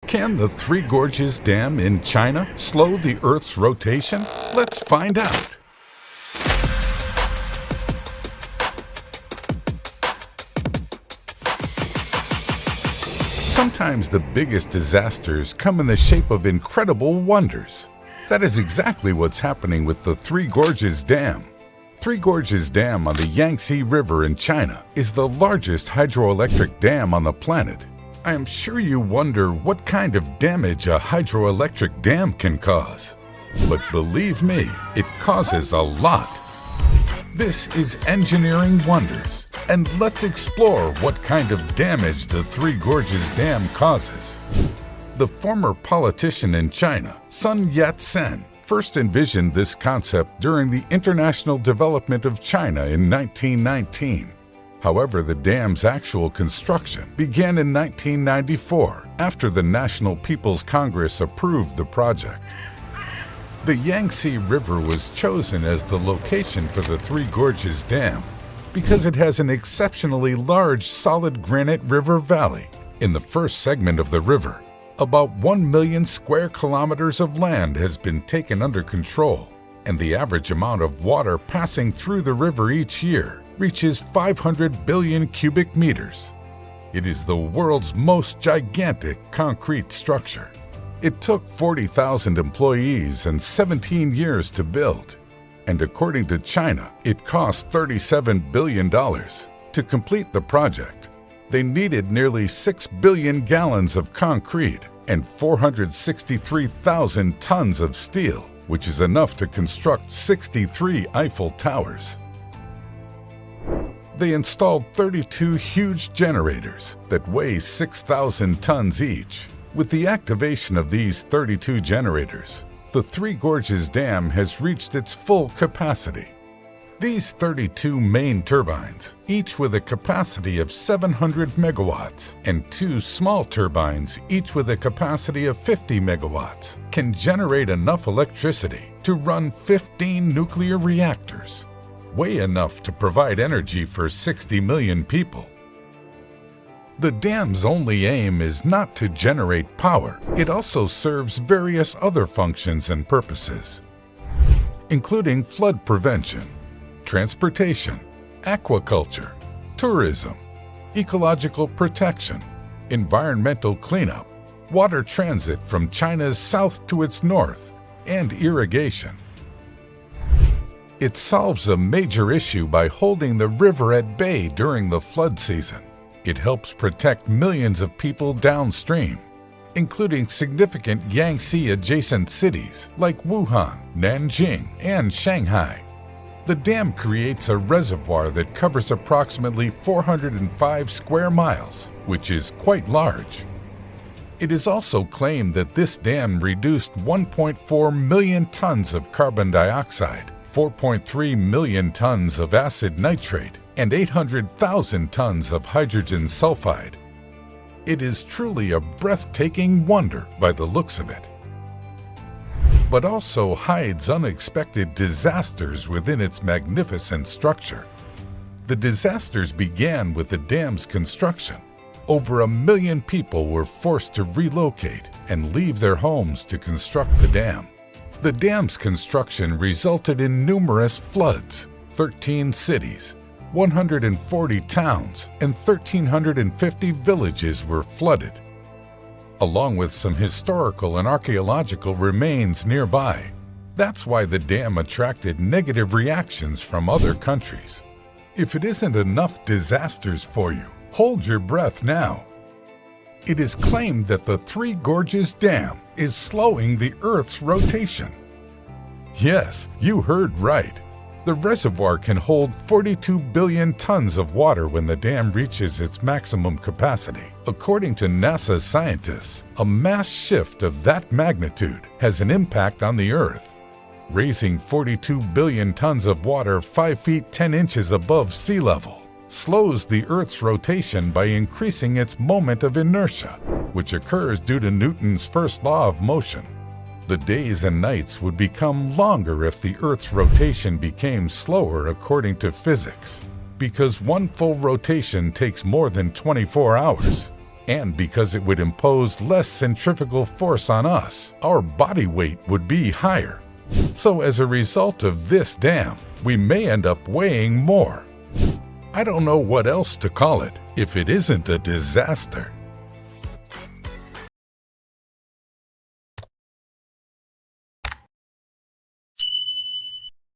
Can the Three Gorges Dam in China slow the Earth's rotation? Let's find out. Sometimes the biggest disasters come in the shape of incredible wonders. That is exactly what's happening with the Three Gorges Dam. Three Gorges Dam on the Yangtze River in China is the largest hydroelectric dam on the planet. I am sure you wonder what kind of damage a hydroelectric dam can cause. But believe me, it causes a lot. This is Engineering Wonders, and let's explore what kind of damage the Three Gorges Dam causes. The former politician in China, Sun Yat-sen, first envisioned this concept during the international development of China in 1919. However, the dam's actual construction began in 1994 after the National People's Congress approved the project. The Yangtze River was chosen as the location for the Three Gorges Dam because it has an exceptionally large solid granite river valley. In the first segment of the river, about 1 million square kilometers of land has been taken under control, and the average amount of water passing through the river each year reaches 500 billion cubic meters. It is the world's most gigantic concrete structure. It took 40,000 employees and 17 years to build, and according to China, it cost $37 billion. To complete the project, they needed nearly 6 billion gallons of concrete and 463,000 tons of steel, which is enough to construct 63 Eiffel Towers. They installed 32 huge generators that weigh 6,000 tons each. With the activation of these 32 generators, the Three Gorges Dam has reached its full capacity. These 32 main turbines, each with a capacity of 700 megawatts, and 2 small turbines, each with a capacity of 50 megawatts, can generate enough electricity to run 15 nuclear reactors, weigh enough to provide energy for 60 million people. The dam's only aim is not to generate power. It also serves various other functions and purposes, including flood prevention, transportation, aquaculture, tourism, ecological protection, environmental cleanup, water transit from China's south to its north, and irrigation. It solves a major issue by holding the river at bay during the flood season. It helps protect millions of people downstream, including significant Yangtze-adjacent cities like Wuhan, Nanjing, and Shanghai. The dam creates a reservoir that covers approximately 405 square miles, which is quite large. It is also claimed that this dam reduced 1.4 million tons of carbon dioxide, 4.3 million tons of acid nitrate, and 800,000 tons of hydrogen sulfide. It is truly a breathtaking wonder by the looks of it, but also hides unexpected disasters within its magnificent structure. The disasters began with the dam's construction. Over 1 million people were forced to relocate and leave their homes to construct the dam. The dam's construction resulted in numerous floods. 13 cities, 140 towns, and 1,350 villages were flooded, along with some historical and archaeological remains nearby. That's why the dam attracted negative reactions from other countries. If it isn't enough disasters for you, hold your breath now. It is claimed that the Three Gorges Dam is slowing the Earth's rotation. Yes, you heard right. The reservoir can hold 42 billion tons of water when the dam reaches its maximum capacity. According to NASA scientists, a mass shift of that magnitude has an impact on the Earth. Raising 42 billion tons of water 5 feet 10 inches above sea level slows the Earth's rotation by increasing its moment of inertia, which occurs due to Newton's first law of motion. The days and nights would become longer if the Earth's rotation became slower according to physics, because one full rotation takes more than 24 hours. And because it would impose less centrifugal force on us, our body weight would be higher. So as a result of this dam, we may end up weighing more. I don't know what else to call it if it isn't a disaster.